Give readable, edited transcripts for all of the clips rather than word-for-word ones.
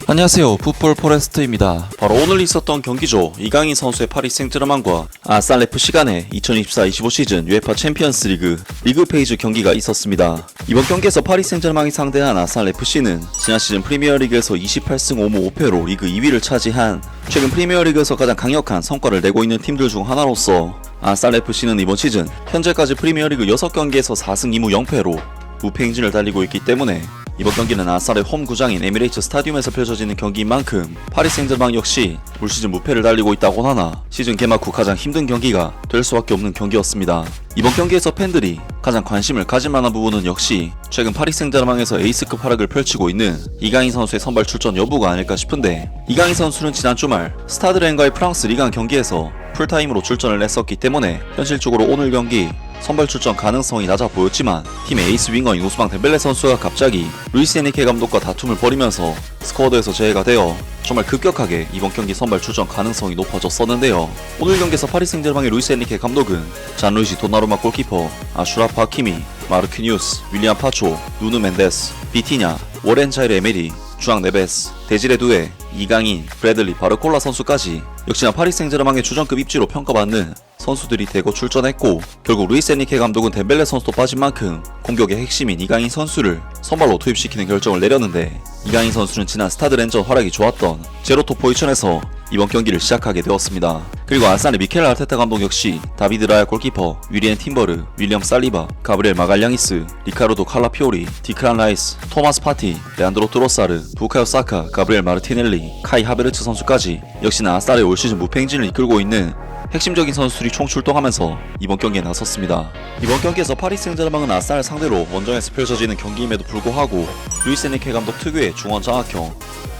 안녕하세요, 풋볼 포레스트입니다. 바로 오늘 있었던 경기죠. 이강인 선수의 파리 생제르맹과 아스날 FC 간의 2024-25 시즌 UEFA 챔피언스 리그 페이지 경기가 있었습니다. 이번 경기에서 파리 생제르맹이 상대한 아스날 FC는 지난 시즌 프리미어리그에서 28승 5무 5패로 리그 2위를 차지한 최근 프리미어리그에서 가장 강력한 성과를 내고 있는 팀들 중 하나로서 아스날 FC는 이번 시즌 현재까지 프리미어리그 6경기에서 4승 2무 0패로 무패 행진을 달리고 있기 때문에 이번 경기는 아스날의 홈 구장인 에미레이츠 스타디움에서 펼쳐지는 경기인 만큼 파리 생제르맹 역시 올 시즌 무패를 달리고 있다곤 하나 시즌 개막 후 가장 힘든 경기가 될 수밖에 없는 경기였습니다. 이번 경기에서 팬들이 가장 관심을 가질 만한 부분은 역시 최근 파리 생제르맹에서 에이스급 활약을 펼치고 있는 이강인 선수의 선발 출전 여부가 아닐까 싶은데, 이강인 선수는 지난 주말 스타드 렌과의 프랑스 리그 경기에서 풀타임으로 출전을 했었기 때문에 현실적으로 오늘 경기 선발 출전 가능성이 낮아 보였지만 팀의 에이스 윙어인 오스만 덴벨레 선수가 갑자기 루이스 에니케 감독과 다툼을 벌이면서 스쿼드에서 제외가 되어 정말 급격하게 이번 경기 선발 출전 가능성이 높아졌었는데요. 오늘 경기에서 파리 생제르맹의 루이스 에니케 감독은 잔루이지 도나루마 골키퍼, 아슈라프 하키미, 마르퀴뉴스, 윌리안 파초, 누누 멘데스, 비티냐, 워렌 자이르 에메리, 주앙 네베스, 데지레 두에, 이강인, 브래들리 바르콜라 선수까지 역시나 파리 생제르맹의 주전급 입지로 평가받는 선수들이 대거 출전했고, 결국 루이스 에니케 감독은 덴벨레 선수도 빠진 만큼 공격의 핵심인 이강인 선수를 선발로 투입시키는 결정을 내렸는데, 이강인 선수는 지난 스타드 렌전 활약이 좋았던 제로토 포지션에서 이번 경기를 시작하게 되었습니다. 그리고 아스날의 미켈 아르테타 감독 역시 다비드 라야 골키퍼, 위리엔 팀버르, 윌리엄 살리바, 가브리엘 마갈량이스, 리카르도 칼라피오리, 디크란 라이스, 토마스 파티, 레안드로 트로사르, 부카요 사카, 가브리엘 마르티넬리, 카이 하베르츠 선수까지 역시나 아스날의 올 시즌 무패 행진을 이끌고 있는 핵심적인 선수들이 총출동하면서 이번 경기에 나섰습니다. 이번 경기에서 파리 생제르맹은 아스날 상대로 원정에서 펼쳐지는 경기임에도 불구하고 루이스 에니케 감독 특유의 중원 장악형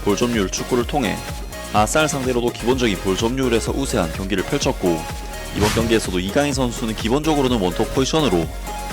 볼 점유율 축구를 통해 아스날 상대로도 기본적인 볼 점유율에서 우세한 경기를 펼쳤고, 이번 경기에서도 이강인 선수는 기본적으로는 원톱 포지션으로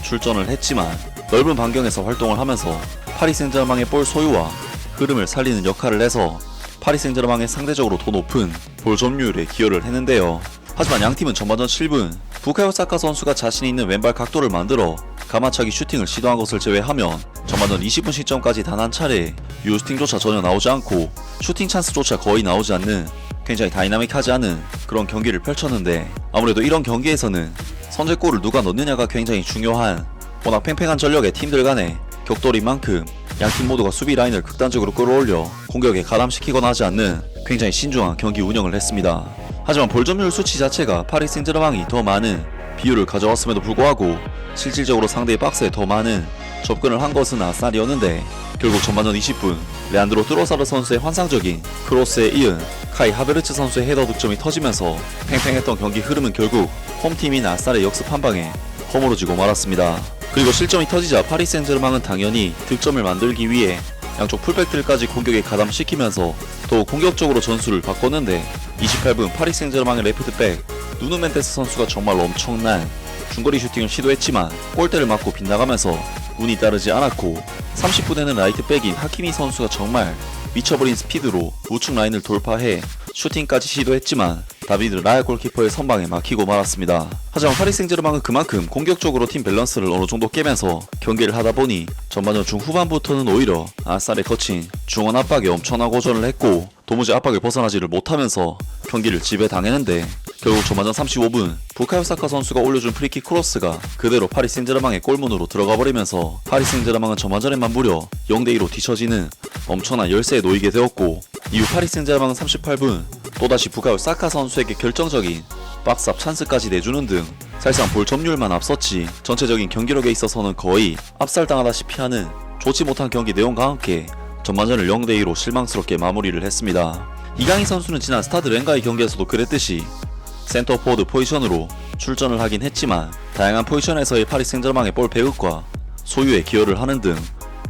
출전을 했지만 넓은 반경에서 활동을 하면서 파리 생제르맹의 볼 소유와 흐름을 살리는 역할을 해서 파리 생제르맹의 상대적으로 더 높은 볼 점유율에 기여를 했는데요. 하지만 양팀은 전반전 7분 부카요 사카 선수가 자신이 있는 왼발 각도를 만들어 가마차기 슈팅을 시도한 것을 제외하면 전반전 20분 시점까지 단 한 차례 유슈팅조차 전혀 나오지 않고 슈팅 찬스조차 거의 나오지 않는 굉장히 다이나믹하지 않은 그런 경기를 펼쳤는데, 아무래도 이런 경기에서는 선제골을 누가 넣느냐가 굉장히 중요한 워낙 팽팽한 전력의 팀들 간의 격돌인 만큼 양팀 모두가 수비 라인을 극단적으로 끌어올려 공격에 가담시키거나 하지 않는 굉장히 신중한 경기 운영을 했습니다. 하지만 볼 점유율 수치 자체가 파리 생제르맹이 더 많은 비율을 가져왔음에도 불구하고 실질적으로 상대의 박스에 더 많은 접근을 한 것은 아스날이었는데, 결국 전반전 20분 레안드로 트로사르 선수의 환상적인 크로스에 이은 카이 하베르츠 선수의 헤더 득점이 터지면서 팽팽했던 경기 흐름은 결국 홈팀인 아스날의 역습 한방에 허물어지고 말았습니다. 그리고 실점이 터지자 파리 생제르맹은 당연히 득점을 만들기 위해 양쪽 풀백들까지 공격에 가담시키면서 더욱 공격적으로 전술을 바꿨는데, 28분 파리 생제르맹의 레프트백 누누 멘데스 선수가 정말 엄청난 중거리 슈팅을 시도했지만 골대를 맞고 빗나가면서 운이 따르지 않았고, 30분에는 라이트백인 하키미 선수가 정말 미쳐버린 스피드로 우측 라인을 돌파해 슈팅까지 시도했지만 다비드 라야 골키퍼의 선방에 막히고 말았습니다. 하지만 파리 생제르맹은 그만큼 공격적으로 팀 밸런스를 어느 정도 깨면서 경기를 하다 보니 전반전 중후반부터는 오히려 아스날의 거친 중원 압박에 엄청난 고전을 했고 도무지 압박을 벗어나지를 못하면서 경기를 지배당했는데, 결국 전반전 35분 부카요 사카 선수가 올려준 프리킥 크로스가 그대로 파리 생제르맹의 골문으로 들어가 버리면서 파리 생제르맹은 전반전에만 무려 0대2로 뒤처지는 엄청난 열세에 놓이게 되었고, 이후 파리 생제르맹은 38분 또다시 부카요 사카 선수에게 결정적인 박스 앞 찬스까지 내주는 등 사실상 볼 점유율만 앞섰지 전체적인 경기력에 있어서는 거의 압살당하다시피 하는 좋지 못한 경기 내용과 함께 전반전을 0대2로 실망스럽게 마무리를 했습니다. 이강인 선수는 지난 스타드 렌과의 경기에서도 그랬듯이 센터포워드 포지션으로 출전을 하긴 했지만 다양한 포지션에서의 파리 생제르맹의 볼 배급과 소유에 기여를 하는 등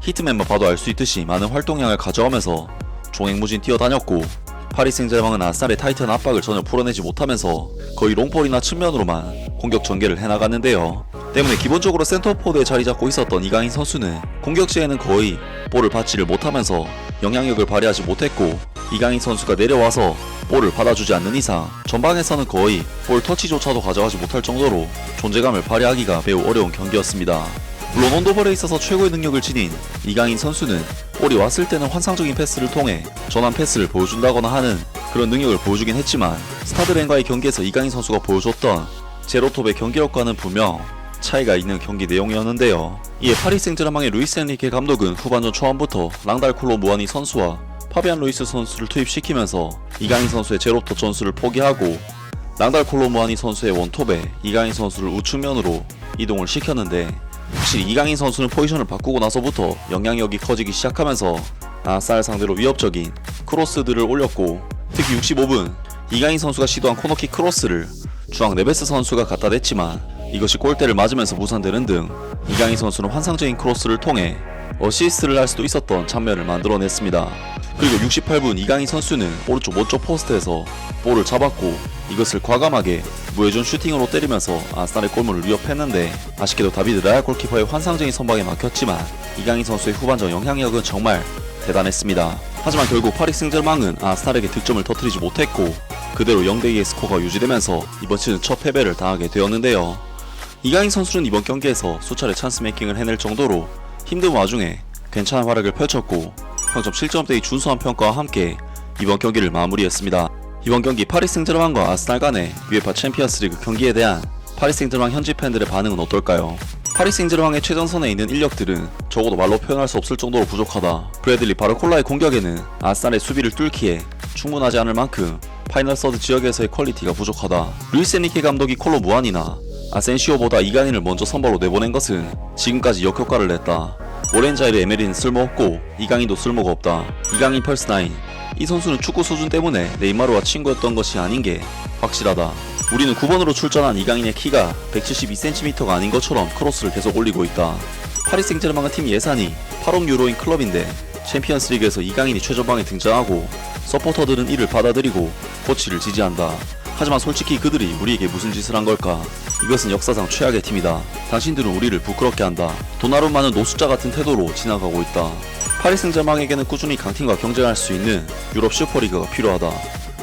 히트맵만 봐도 알 수 있듯이 많은 활동량을 가져가면서 종횡무진 뛰어다녔고, 파리 생제르맹은 아스날의 타이트한 압박을 전혀 풀어내지 못하면서 거의 롱볼이나 측면으로만 공격 전개를 해나갔는데요. 때문에 기본적으로 센터포워드에 자리 잡고 있었던 이강인 선수는 공격 시에는 거의 볼을 받지를 못하면서 영향력을 발휘하지 못했고, 이강인 선수가 내려와서 볼을 받아주지 않는 이상 전방에서는 거의 볼 터치조차도 가져가지 못할 정도로 존재감을 발휘하기가 매우 어려운 경기였습니다. 물론 온도볼에 있어서 최고의 능력을 지닌 이강인 선수는 볼이 왔을 때는 환상적인 패스를 통해 전환 패스를 보여준다거나 하는 그런 능력을 보여주긴 했지만 스타드렌과의 경기에서 이강인 선수가 보여줬던 제로톱의 경기력과는 분명 차이가 있는 경기 내용이었는데요. 이에 파리 생제르맹의 루이스 엔리케 감독은 후반전 초반부터 랑달콜로 무아니 선수와 파비안 루이스 선수를 투입시키면서 이강인 선수의 제로톱 전술을 포기하고 랑달콜로 무아니 선수의 원톱에 이강인 선수를 우측면으로 이동을 시켰는데, 확실히 이강인 선수는 포지션을 바꾸고 나서부터 영향력이 커지기 시작하면서 아스날 상대로 위협적인 크로스들을 올렸고, 특히 65분 이강인 선수가 시도한 코너킥 크로스를 중앙 네베스 선수가 갖다 댔지만 이것이 골대를 맞으면서 무산되는 등 이강인 선수는 환상적인 크로스를 통해 어시스트를 할 수도 있었던 장면을 만들어냈습니다. 그리고 68분 이강인 선수는 오른쪽 먼쪽 포스트에서 볼을 잡았고 이것을 과감하게 무회전 슈팅으로 때리면서 아스날의 골문을 위협했는데, 아쉽게도 다비드 라야 골키퍼의 환상적인 선방에 막혔지만 이강인 선수의 후반전 영향력은 정말 대단했습니다. 하지만 결국 파리 생제르맹은 아스날에게 득점을 터뜨리지 못했고 그대로 0대2의 스코어가 유지되면서 이번 시즌 첫 패배를 당하게 되었는데요. 이강인 선수는 이번 경기에서 수차례 찬스 메이킹을 해낼 정도로 힘든 와중에 괜찮은 활약을 펼쳤고 평점 7점대의 준수한 평가와 함께 이번 경기를 마무리했습니다. 이번 경기 파리 생제르맹과 아스날 간의 UEFA 챔피언스리그 경기에 대한 파리 생제르맹 현지 팬들의 반응은 어떨까요? 파리 생제르맹의 최전선에 있는 인력들은 적어도 말로 표현할 수 없을 정도로 부족하다. 브래들리 바르콜라의 공격에는 아스날의 수비를 뚫기에 충분하지 않을 만큼 파이널 서드 지역에서의 퀄리티가 부족하다. 루이스 엔리케 감독이 콜로 무안이나 아센시오보다 이강인을 먼저 선발로 내보낸 것은 지금까지 역효과를 냈다. 오렌자이르 에메리는 쓸모없고 이강인도 쓸모가 없다. 이강인 펄스9, 이 선수는 축구 수준 때문에 네이마르와 친구였던 것이 아닌 게 확실하다. 우리는 9번으로 출전한 이강인의 키가 172cm가 아닌 것처럼 크로스를 계속 올리고 있다. 파리 생제르맹은 팀 예산이 8억 유로인 클럽인데 챔피언스리그에서 이강인이 최전방에 등장하고 서포터들은 이를 받아들이고 코치를 지지한다. 하지만 솔직히 그들이 우리에게 무슨 짓을 한 걸까? 이것은 역사상 최악의 팀이다. 당신들은 우리를 부끄럽게 한다. 도나룸마는 노숙자 같은 태도로 지나가고 있다. 파리 생제르맹에게는 꾸준히 강팀과 경쟁할 수 있는 유럽 슈퍼리그가 필요하다.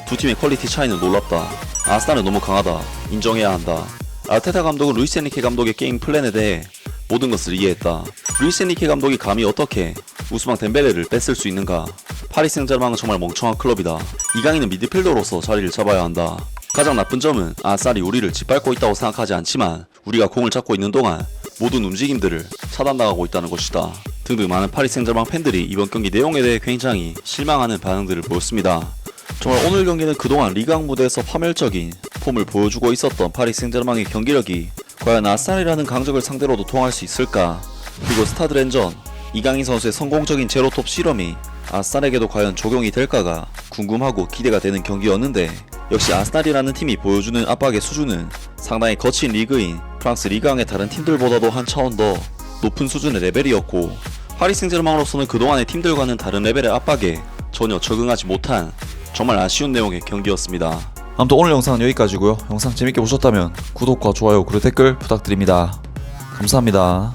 두 팀의 퀄리티 차이는 놀랍다. 아스날은 너무 강하다. 인정해야 한다. 아르테타 감독은 루이스 엔리케 감독의 게임 플랜에 대해 모든 것을 이해했다. 루이스 엔리케 감독이 감히 어떻게 우스망 덴벨레를 뺐을 수 있는가? 파리 생제르맹은 정말 멍청한 클럽이다. 이강인은 미드필더로서 자리를 잡아야 한다. 가장 나쁜 점은 아스날이 우리를 짓밟고 있다고 생각하지 않지만 우리가 공을 잡고 있는 동안 모든 움직임들을 차단당하고 있다는 것이다. 등등 많은 파리 생제르맹 팬들이 이번 경기 내용에 대해 굉장히 실망하는 반응들을 보였습니다. 정말 오늘 경기는 그동안 리그왕 무대에서 파멸적인 폼을 보여주고 있었던 파리 생제르맹의 경기력이 과연 아스날이라는 강적을 상대로도 통할 수 있을까? 그리고 스타드렌전 이강인 선수의 성공적인 제로톱 실험이 아스날에게도 과연 적용이 될까가 궁금하고 기대가 되는 경기였는데, 역시 아스날이라는 팀이 보여주는 압박의 수준은 상당히 거친 리그인 프랑스 리그왕의 다른 팀들보다도 한 차원 더 높은 수준의 레벨이었고, 파리 생제르맹으로서는 그동안의 팀들과는 다른 레벨의 압박에 전혀 적응하지 못한 정말 아쉬운 내용의 경기였습니다. 아무튼 오늘 영상은 여기까지고요. 영상 재밌게 보셨다면 구독과 좋아요 그리고 댓글 부탁드립니다. 감사합니다.